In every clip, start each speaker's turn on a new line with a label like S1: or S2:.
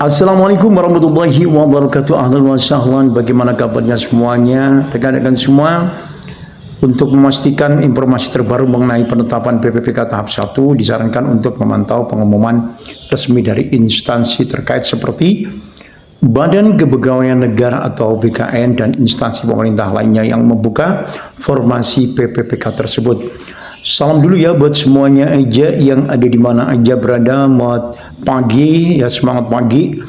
S1: Assalamualaikum warahmatullahi wabarakatuh. Ahlan wa sahlan. Bagaimana kabarnya semuanya, rekan-rekan semua? Untuk memastikan informasi terbaru mengenai penetapan PPPK tahap 1, disarankan untuk memantau pengumuman resmi dari instansi terkait seperti Badan Kepegawaian Negara atau BKN dan instansi pemerintah lainnya yang membuka formasi PPPK tersebut. Salam dulu ya buat semuanya aja yang ada di mana aja berada. Pagi ya, semangat pagi,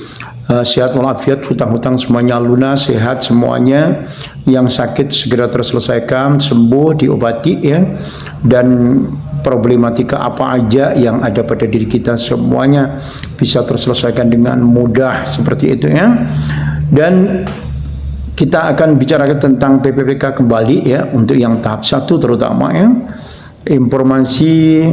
S1: sehat walafiat, hutang-hutang semuanya lunas, sehat semuanya, yang sakit segera terselesaikan, sembuh, diobati ya, dan problematika apa aja yang ada pada diri kita semuanya bisa terselesaikan dengan mudah seperti itu ya. Dan kita akan bicarakan tentang PPPK kembali ya, untuk yang tahap 1 terutama ya. Informasi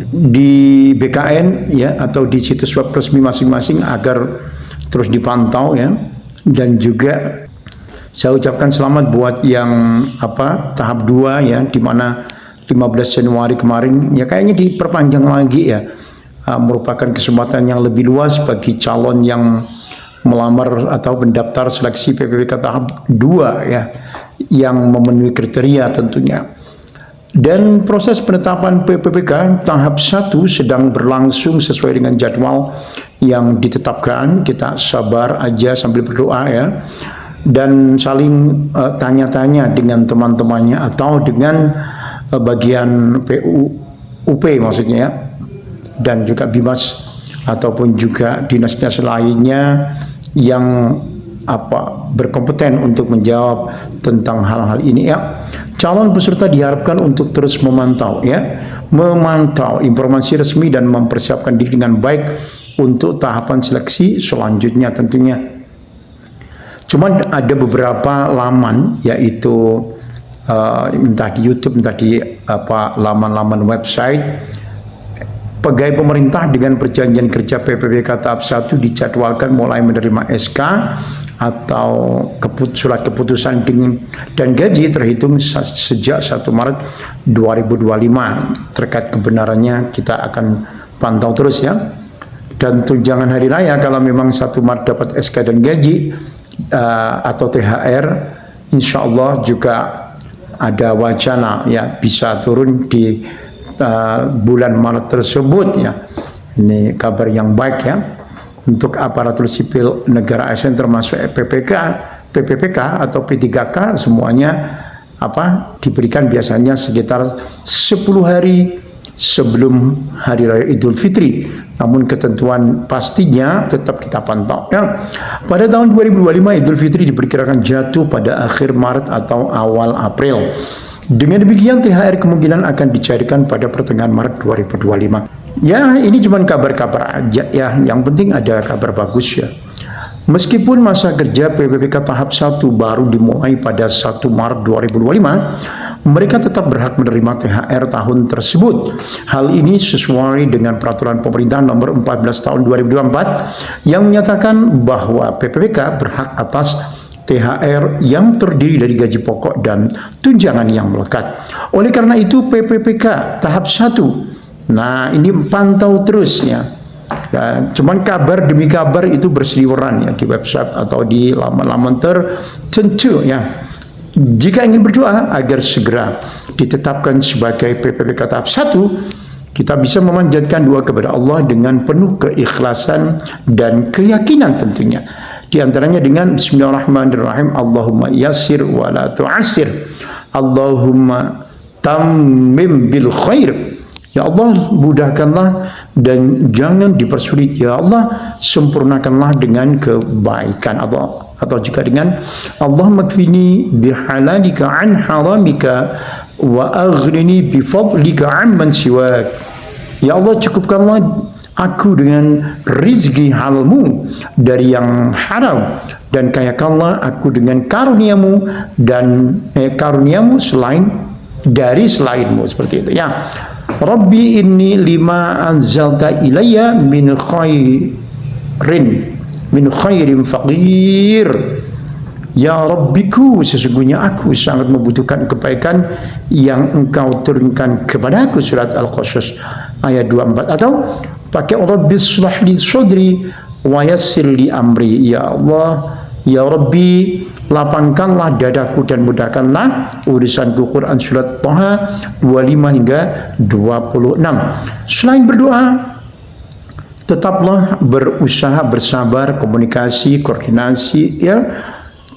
S1: di BKN ya, atau di situs web resmi masing-masing agar terus dipantau ya. Dan juga saya ucapkan selamat buat yang tahap 2 ya, di mana 15 Januari kemarin ya kayaknya diperpanjang lagi ya. Merupakan kesempatan yang lebih luas bagi calon yang melamar atau mendaftar seleksi PPPK tahap 2 ya, yang memenuhi kriteria tentunya. Dan proses penetapan PPPK tahap 1 sedang berlangsung sesuai dengan jadwal yang ditetapkan. Kita sabar aja sambil berdoa ya, dan saling tanya-tanya dengan teman-temannya atau dengan bagian PUP maksudnya ya, dan juga Bimas ataupun juga dinas-dinas lainnya yang berkompeten untuk menjawab tentang hal-hal ini ya. Calon peserta diharapkan untuk terus memantau informasi resmi dan mempersiapkan diri dengan baik untuk tahapan seleksi selanjutnya tentunya. Cuman ada beberapa laman, yaitu entah di YouTube, entah di laman-laman website. Pegawai pemerintah dengan perjanjian kerja PPPK tahap 1 dijadwalkan mulai menerima SK atau surat keputusan dan gaji terhitung sejak 1 Maret 2025. Terkait kebenarannya kita akan pantau terus ya. Dan tunjangan hari raya kalau memang 1 Maret dapat SK dan gaji atau THR, insya Allah juga ada wacana ya bisa turun di bulan Maret tersebut ya. Ini kabar yang baik ya untuk aparatur sipil negara ASN, termasuk PPPK atau P3K, semuanya diberikan biasanya sekitar 10 hari sebelum Hari Raya Idul Fitri. Namun ketentuan pastinya tetap kita pantau ya. Pada tahun 2025 Idul Fitri diperkirakan jatuh pada akhir Maret atau awal April. Dengan demikian THR kemungkinan akan dicairkan pada pertengahan Maret 2025. Ya, ini cuma kabar-kabar aja ya, yang penting ada kabar bagus ya. Meskipun masa kerja PPPK tahap 1 baru dimulai pada 1 Maret 2025, mereka tetap berhak menerima THR tahun tersebut. Hal ini sesuai dengan peraturan pemerintah nomor 14 tahun 2024 yang menyatakan bahwa PPPK berhak atas THR yang terdiri dari gaji pokok dan tunjangan yang melekat. Oleh karena itu PPPK tahap 1, nah ini pantau terus ya. Cuman kabar demi kabar itu berseliweran ya di website atau di laman-laman tertentu ya. Jika ingin berdoa agar segera ditetapkan sebagai PPPK tahap 1, kita bisa memanjatkan doa kepada Allah dengan penuh keikhlasan dan keyakinan tentunya. Di antaranya dengan Bismillahirrahmanirrahim. Allahumma yassir wa la tu'assir. Allahumma tammim bil khair. Ya Allah, mudahkanlah dan jangan dipersulit. Ya Allah, sempurnakanlah dengan kebaikan. Atau juga dengan Allahumma kfini bihalalika an haramika wa aghnini bifadlika amman siwak. Ya Allah, cukupkanlah aku dengan rizki halalmu dari yang haram, dan kayakanlah aku dengan karuniamu dan karuniamu selainmu, seperti itu ya. Rabbi inni lima anzalta ilayya min khairin faqir. Ya Rabbiku, sesungguhnya aku sangat membutuhkan kebaikan yang engkau turunkan kepadaku. Surat Al-Qasas ayat 24. Atau pakai Rabbi shrah li sadri wa yassir li amri. Ya Allah, ya Rabbi, lapangkanlah dadaku dan mudahkanlah urusanku. Quran surat Thaha 25 hingga 26. Selain berdoa, tetaplah berusaha, bersabar, komunikasi, koordinasi, ya,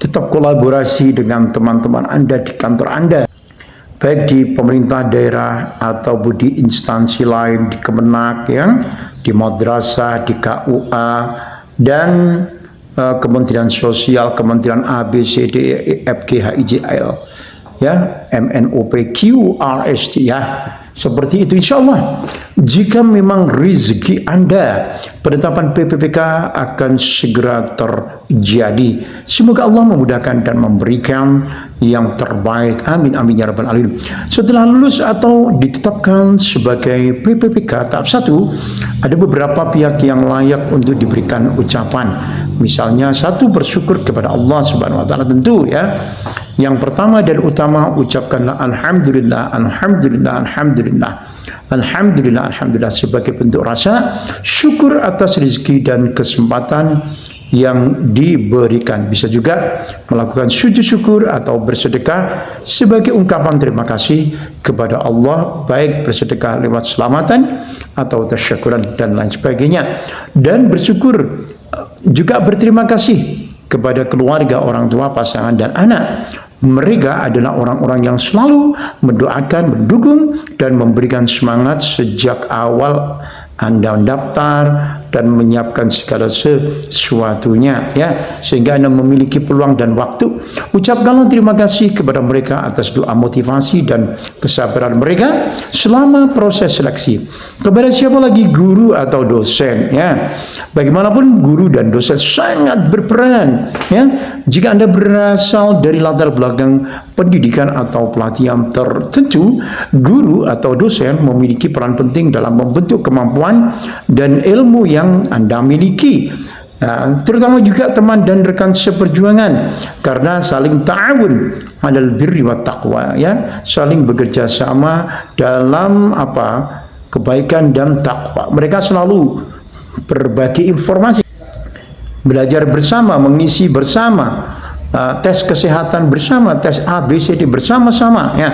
S1: tetap kolaborasi dengan teman-teman Anda di kantor Anda, baik di pemerintah daerah atau di instansi lain, di Kemenak, ya, di madrasah, di KUA, dan Kementerian Sosial, Kementerian A, B, C, D, E, F, G, H, I, J, L, ya, MNOP, Q, R, S, T, ya. Seperti itu, insya Allah. Jika memang rezeki Anda, penetapan PPPK akan segera terjadi. Semoga Allah memudahkan dan memberikan yang terbaik. Amin, amin, ya rabbal alamin. Setelah lulus atau ditetapkan sebagai PPPK tahap 1, ada beberapa pihak yang layak untuk diberikan ucapan. Misalnya, satu, bersyukur kepada Allah Subhanahu wa taala, tentu, ya. Yang pertama dan utama, ucapkanlah alhamdulillah, alhamdulillah, alhamdulillah, alhamdulillah, alhamdulillah, sebagai bentuk rasa syukur atas rezeki dan kesempatan yang diberikan. Bisa juga melakukan sujud syukur atau bersedekah sebagai ungkapan terima kasih kepada Allah, baik bersedekah lewat selamatan atau tasyakuran dan lain sebagainya. Dan bersyukur juga berterima kasih kepada keluarga, orang tua, pasangan, dan anak. Mereka adalah orang-orang yang selalu mendoakan, mendukung, dan memberikan semangat sejak awal Anda mendaftar dan menyiapkan segala sesuatunya, ya, sehingga Anda memiliki peluang dan waktu. Ucapkanlah terima kasih kepada mereka atas doa motivasi dan kesabaran mereka selama proses seleksi. Kepada siapa lagi? Guru atau dosen, ya. Bagaimanapun guru dan dosen sangat berperan, ya. Jika Anda berasal dari latar belakang pendidikan atau pelatihan tertentu, guru atau dosen memiliki peran penting dalam membentuk kemampuan dan ilmu yang Anda miliki. Nah, terutama juga teman dan rekan seperjuangan, karena saling ta'awun 'alal birri wat taqwa, ya, saling bekerja sama dalam kebaikan dan takwa. Mereka selalu berbagi informasi, belajar bersama, mengisi bersama, tes kesehatan bersama, tes A, B, C, D bersama-sama, ya,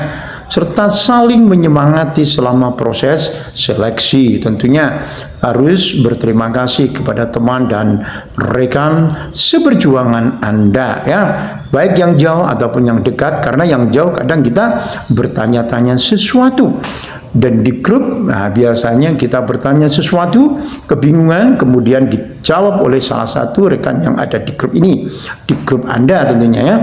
S1: serta saling menyemangati selama proses seleksi. Tentunya harus berterima kasih kepada teman dan rekan seperjuangan Anda, ya, baik yang jauh ataupun yang dekat, karena yang jauh kadang kita bertanya-tanya sesuatu. Dan di grup, nah, biasanya kita bertanya sesuatu, kebingungan, kemudian dijawab oleh salah satu rekan yang ada di grup ini, di grup Anda tentunya, ya.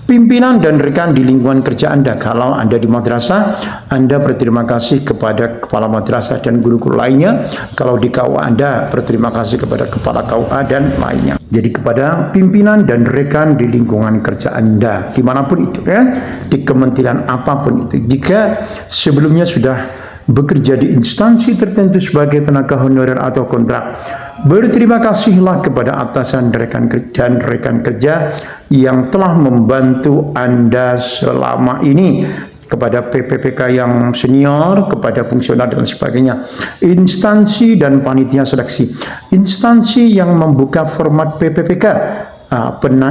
S1: Pimpinan dan rekan di lingkungan kerja Anda. Kalau Anda di madrasah, Anda berterima kasih kepada kepala madrasah dan guru-guru lainnya. Kalau di KUA, Anda berterima kasih kepada kepala KUA dan lainnya. Jadi kepada pimpinan dan rekan di lingkungan kerja Anda, dimanapun itu, ya, di kementerian apapun itu. Jika sebelumnya sudah bekerja di instansi tertentu sebagai tenaga honorer atau kontrak, berterima kasihlah kepada atasan dan rekan kerja yang telah membantu Anda selama ini, kepada PPPK yang senior, kepada fungsional dan sebagainya, instansi dan panitia seleksi, instansi yang membuka format PPPK,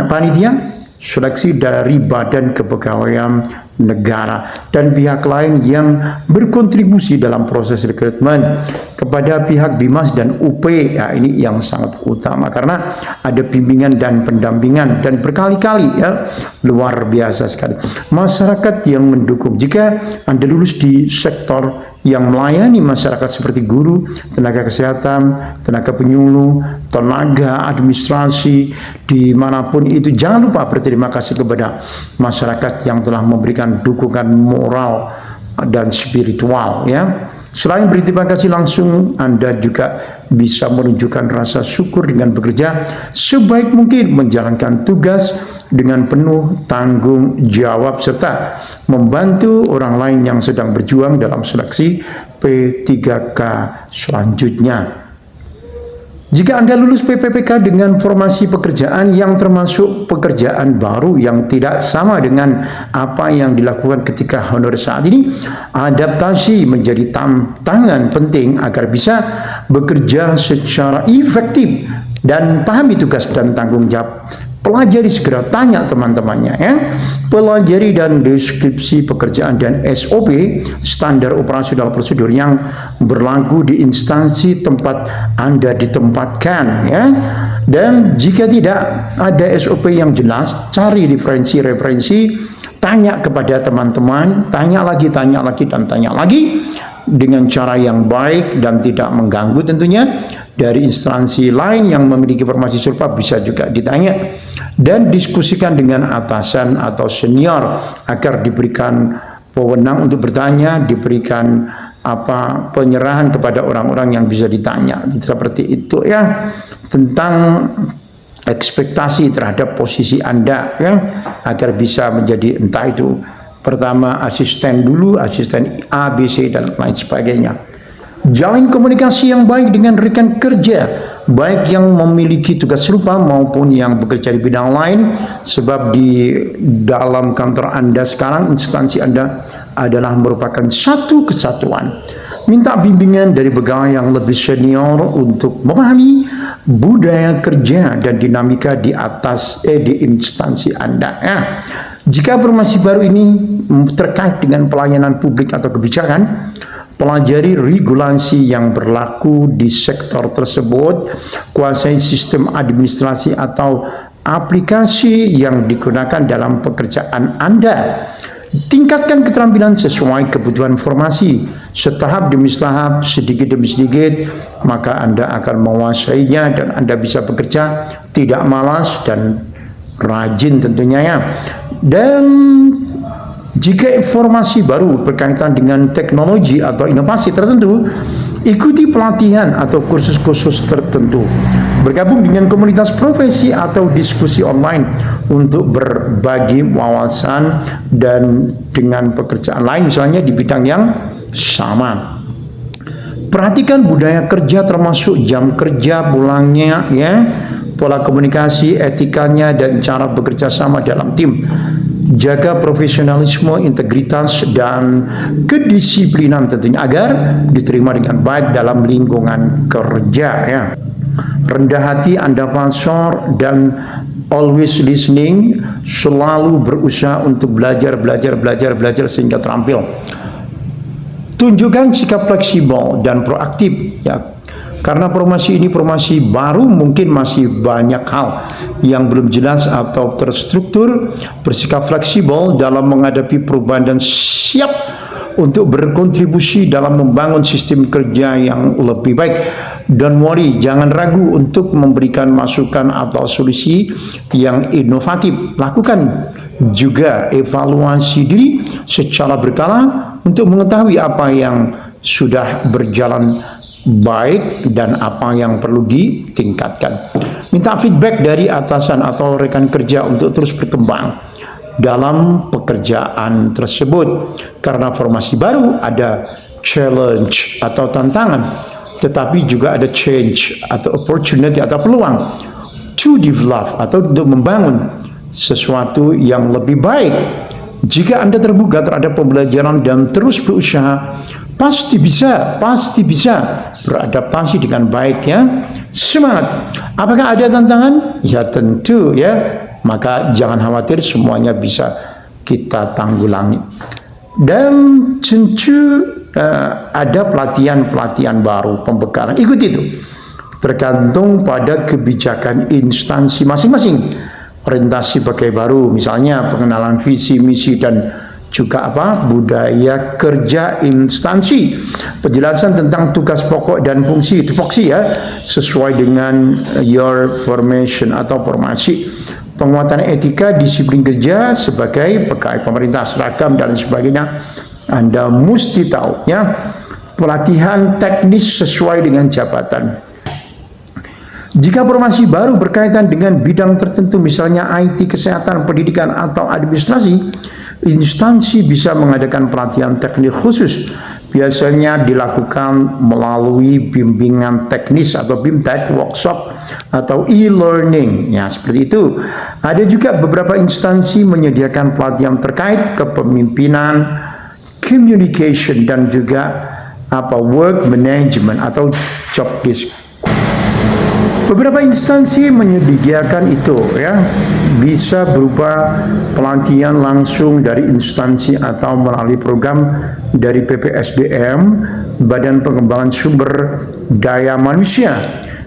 S1: panitia seleksi dari Badan Kepegawaian Negara, dan pihak lain yang berkontribusi dalam proses rekrutmen, kepada pihak Bimas dan UP. Ya, ini yang sangat utama karena ada bimbingan dan pendampingan, dan berkali-kali, ya, luar biasa sekali. Masyarakat yang mendukung, jika Anda lulus di sektor yang melayani masyarakat seperti guru, tenaga kesehatan, tenaga penyuluh, tenaga administrasi, dimanapun itu, jangan lupa berterima kasih kepada masyarakat yang telah memberikan dukungan moral dan spiritual, ya. Selain berterima kasih langsung, Anda juga bisa menunjukkan rasa syukur dengan bekerja sebaik mungkin, menjalankan tugas dengan penuh tanggung jawab, serta membantu orang lain yang sedang berjuang dalam seleksi P3K selanjutnya. Jika Anda lulus PPPK dengan formasi pekerjaan yang termasuk pekerjaan baru yang tidak sama dengan apa yang dilakukan ketika honor saat ini, adaptasi menjadi tantangan penting agar bisa bekerja secara efektif Dan pahami tugas dan tanggung jawab. Pelajari segera, tanya teman-temannya ya. Pelajari dan deskripsi pekerjaan dan SOP, standar operasional prosedur yang berlaku di instansi tempat Anda ditempatkan ya. Dan jika tidak ada SOP yang jelas, cari referensi, tanya kepada teman-teman, tanya lagi, dan tanya lagi dengan cara yang baik dan tidak mengganggu tentunya. Dari instansi lain yang memiliki informasi serupa bisa juga ditanya, dan diskusikan dengan atasan atau senior agar diberikan wewenang untuk bertanya, diberikan penyerahan kepada orang-orang yang bisa ditanya. Seperti itu ya, tentang ekspektasi terhadap posisi Anda ya, agar bisa menjadi entah itu pertama asisten dulu, asisten A, B, C dan lain sebagainya. Jalin komunikasi yang baik dengan rekan kerja, baik yang memiliki tugas serupa maupun yang bekerja di bidang lain, sebab di dalam kantor Anda sekarang, instansi Anda adalah merupakan satu kesatuan. Minta bimbingan dari pegawai yang lebih senior untuk memahami budaya kerja dan dinamika di instansi Anda ya. Jika informasi baru ini terkait dengan pelayanan publik atau kebijakan, pelajari regulasi yang berlaku di sektor tersebut, kuasai sistem administrasi atau aplikasi yang digunakan dalam pekerjaan Anda. Tingkatkan keterampilan sesuai kebutuhan formasi, setahap demi tahap, sedikit demi sedikit, maka Anda akan menguasainya dan Anda bisa bekerja tidak malas dan rajin tentunya ya. Dan jika informasi baru berkaitan dengan teknologi atau inovasi tertentu, ikuti pelatihan atau kursus-kursus tertentu. Bergabung dengan komunitas profesi atau diskusi online untuk berbagi wawasan dan dengan pekerjaan lain misalnya di bidang yang sama. Perhatikan budaya kerja termasuk jam kerja, pulangnya ya, pola komunikasi, etikanya dan cara bekerja sama dalam tim. Jaga profesionalisme, integritas, dan kedisiplinan tentunya agar diterima dengan baik dalam lingkungan kerja ya. Rendah hati, Anda pasor, dan always listening, selalu berusaha untuk belajar sehingga terampil. Tunjukkan sikap fleksibel dan proaktif ya. Karena promosi ini promosi baru, mungkin masih banyak hal yang belum jelas atau terstruktur. Bersikap fleksibel dalam menghadapi perubahan dan siap untuk berkontribusi dalam membangun sistem kerja yang lebih baik. Don't worry, jangan ragu untuk memberikan masukan atau solusi yang inovatif. Lakukan juga evaluasi diri secara berkala untuk mengetahui apa yang sudah berjalan baik dan apa yang perlu ditingkatkan. Minta feedback dari atasan atau rekan kerja untuk terus berkembang dalam pekerjaan tersebut. Karena formasi baru ada challenge atau tantangan, tetapi juga ada change atau opportunity atau peluang to develop atau untuk membangun sesuatu yang lebih baik. Jika Anda terbuka terhadap pembelajaran dan terus berusaha, pasti bisa beradaptasi dengan baik ya. Semangat. Apakah ada tantangan? Ya tentu ya. Maka jangan khawatir, semuanya bisa kita tanggulangi. Dan tentu ada pelatihan baru, pembekalan. Ikuti itu. Tergantung pada kebijakan instansi masing-masing. Orientasi pegawai baru, misalnya pengenalan visi, misi, dan juga budaya kerja instansi, penjelasan tentang tugas pokok dan fungsi, tupoksi ya, sesuai dengan your formation atau formasi, penguatan etika, disiplin kerja sebagai pegawai pemerintah, seragam dan sebagainya, Anda mesti tahu ya. Pelatihan teknis sesuai dengan jabatan. Jika formasi baru berkaitan dengan bidang tertentu, misalnya IT, kesehatan, pendidikan, atau administrasi, instansi bisa mengadakan pelatihan teknik khusus. Biasanya dilakukan melalui bimbingan teknis atau BIMTEK, workshop, atau e-learning. Ya, seperti itu. Ada juga beberapa instansi menyediakan pelatihan terkait kepemimpinan, communication, dan juga work management atau job desk. Beberapa instansi menyediakan itu ya, bisa berupa pelatihan langsung dari instansi atau melalui program dari PPSDM, Badan Pengembangan Sumber Daya Manusia.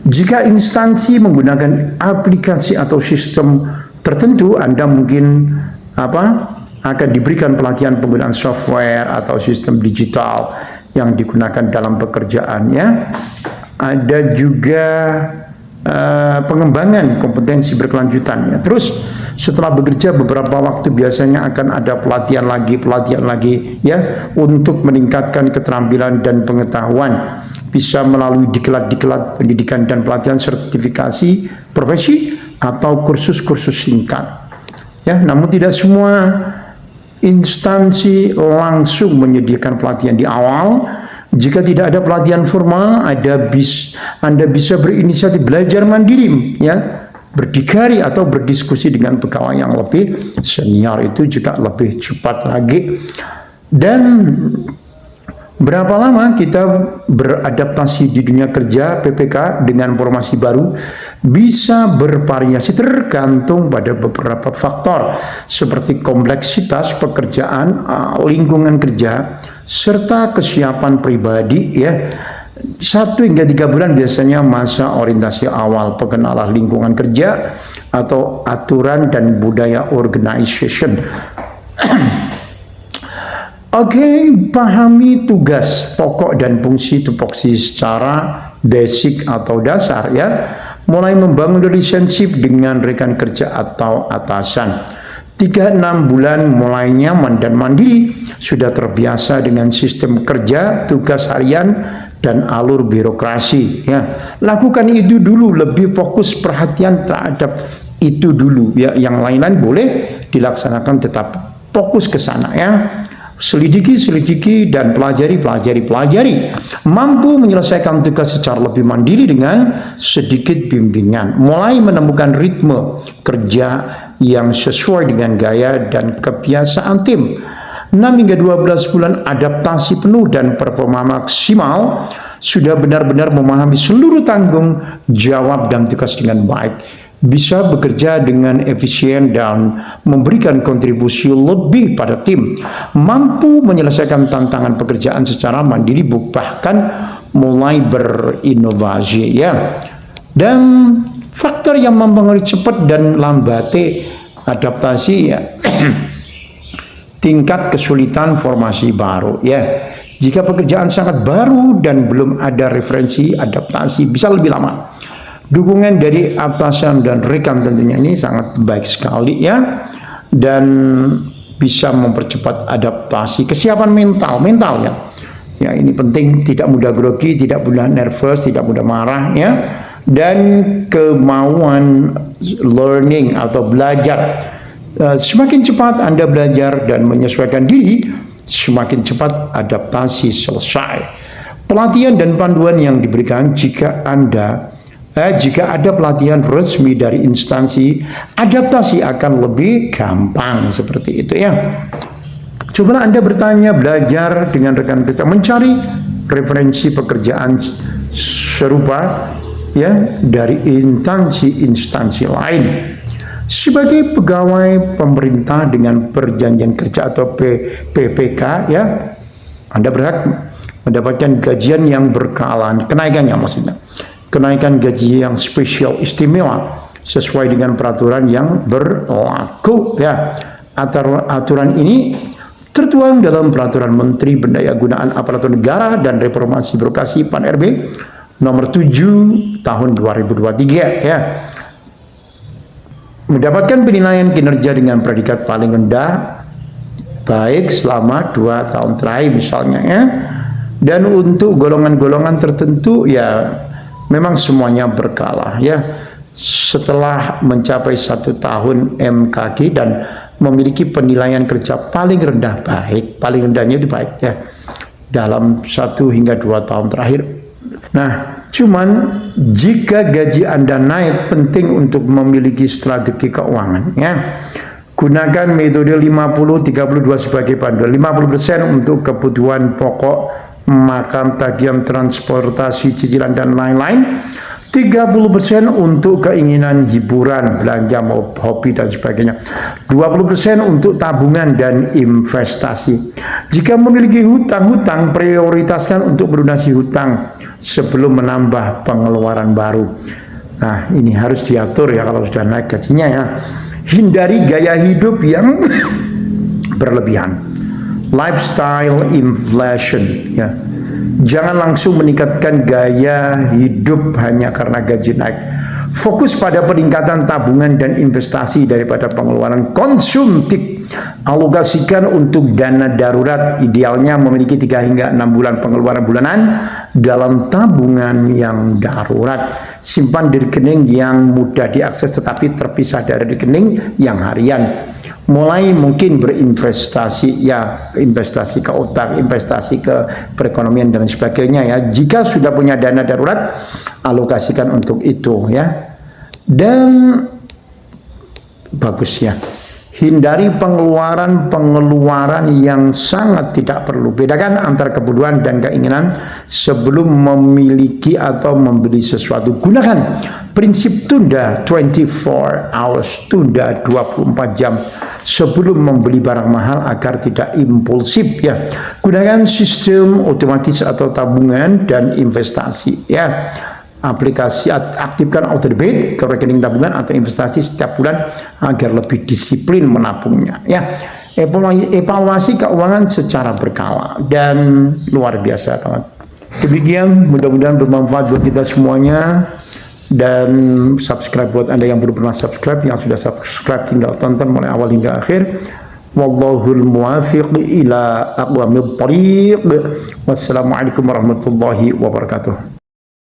S1: Jika instansi menggunakan aplikasi atau sistem tertentu, Anda mungkin akan diberikan pelatihan penggunaan software atau sistem digital yang digunakan dalam pekerjaannya. Ada juga pengembangan kompetensi berkelanjutan ya. Terus setelah bekerja beberapa waktu biasanya akan ada pelatihan lagi ya, untuk meningkatkan keterampilan dan pengetahuan, bisa melalui diklat-diklat pendidikan dan pelatihan sertifikasi profesi atau kursus-kursus singkat ya. Namun tidak semua instansi langsung menyediakan pelatihan di awal. Jika tidak ada pelatihan formal, Anda bisa berinisiatif belajar mandiri ya, berdikari atau berdiskusi dengan pegawai yang lebih senior, itu juga lebih cepat lagi. Dan berapa lama kita beradaptasi di dunia kerja PPK dengan formasi baru bisa bervariasi tergantung pada beberapa faktor seperti kompleksitas pekerjaan, lingkungan kerja, serta kesiapan pribadi ya. 1 hingga 3 bulan biasanya masa orientasi awal, pengenalan lingkungan kerja atau aturan dan budaya organization. Oke, pahami tugas pokok dan fungsi tupoksi secara basic atau dasar ya. Mulai membangun relationship dengan rekan kerja atau atasan. 3-6 bulan mulai nyaman dan mandiri, sudah terbiasa dengan sistem kerja, tugas harian, dan alur birokrasi ya. Lakukan itu dulu, lebih fokus perhatian terhadap itu dulu ya. Yang lain-lain boleh dilaksanakan, tetap fokus ke sana ya. Selidiki dan pelajari. Mampu menyelesaikan tugas secara lebih mandiri dengan sedikit bimbingan. Mulai menemukan ritme kerja yang sesuai dengan gaya dan kebiasaan tim. 6 hingga 12 bulan adaptasi penuh dan performa maksimal, sudah benar-benar memahami seluruh tanggung jawab dan tugas dengan baik, bisa bekerja dengan efisien dan memberikan kontribusi lebih pada tim, mampu menyelesaikan tantangan pekerjaan secara mandiri, bahkan mulai berinovasi ya. Dan faktor yang mempengaruhi cepat dan lambatnya adaptasi ya, tingkat kesulitan formasi baru ya. Jika pekerjaan sangat baru dan belum ada referensi adaptasi, bisa lebih lama. Dukungan dari atasan dan rekan tentunya ini sangat baik sekali ya, dan bisa mempercepat adaptasi. Kesiapan mental ya. Ya, ini penting, tidak mudah grogi, tidak mudah nervous, tidak mudah marah ya. Dan kemauan learning atau belajar. Semakin cepat Anda belajar dan menyesuaikan diri, semakin cepat adaptasi selesai. Pelatihan dan panduan yang diberikan jika ada pelatihan resmi dari instansi, adaptasi akan lebih gampang, seperti itu ya. Cobalah Anda bertanya, belajar dengan rekan kerja, mencari referensi pekerjaan serupa ya dari instansi lain. Sebagai pegawai pemerintah dengan perjanjian kerja atau PPK ya, Anda berhak mendapatkan gajian yang berkala, kenaikannya maksudnya. Kenaikan gaji yang spesial istimewa sesuai dengan peraturan yang berlaku ya. Aturan ini tertuang dalam Peraturan Menteri Pendayagunaan Aparatur Negara dan Reformasi Birokrasi PAN-RB nomor 7 tahun 2023 ya. Mendapatkan penilaian kinerja dengan predikat paling rendah baik selama 2 tahun terakhir misalnya ya. Dan untuk golongan-golongan tertentu ya, memang semuanya berkala ya. Setelah mencapai 1 tahun MKG dan memiliki penilaian kerja paling rendah baik, paling rendahnya itu baik ya, dalam 1 hingga 2 tahun terakhir. Nah, cuman jika gaji Anda naik, penting untuk memiliki strategi keuangan ya. Gunakan metode 50-32 sebagai panduan. 50% untuk kebutuhan pokok, makan, tagihan, transportasi, cicilan dan lain-lain. 30% untuk keinginan hiburan, belanja, hobi dan sebagainya. 20% untuk tabungan dan investasi. Jika memiliki hutang-hutang, prioritaskan untuk melunasi hutang sebelum menambah pengeluaran baru. Nah, ini harus diatur ya kalau sudah naik gajinya ya. Hindari gaya hidup yang berlebihan. Lifestyle inflation ya. Jangan langsung meningkatkan gaya hidup hanya karena gaji naik. Fokus pada peningkatan tabungan dan investasi daripada pengeluaran konsumtif. Alokasikan untuk dana darurat, idealnya memiliki 3 hingga 6 bulan pengeluaran bulanan dalam tabungan yang darurat. Simpan di rekening yang mudah diakses tetapi terpisah dari rekening yang harian. Mulai mungkin berinvestasi ya, investasi ke otak, investasi ke perekonomian dan sebagainya ya. Jika sudah punya dana darurat, alokasikan untuk itu ya. Dan bagus ya, hindari pengeluaran yang sangat tidak perlu. Bedakan antara kebutuhan dan keinginan sebelum memiliki atau membeli sesuatu. Gunakan prinsip tunda 24 hours, tunda 24 jam sebelum membeli barang mahal agar tidak impulsif ya. Gunakan sistem otomatis atau tabungan dan investasi ya. Aplikasi aktifkan auto debit ke rekening tabungan atau investasi setiap bulan agar lebih disiplin menabungnya ya. Evaluasi keuangan secara berkala dan luar biasa banget. Demikian, mudah-mudahan bermanfaat buat kita semuanya. Dan subscribe buat Anda yang belum pernah subscribe, yang sudah subscribe tinggal tonton mulai awal hingga akhir. Wallahul muwafiq ila aqwamit thariq. Wassalamualaikum warahmatullahi wabarakatuh.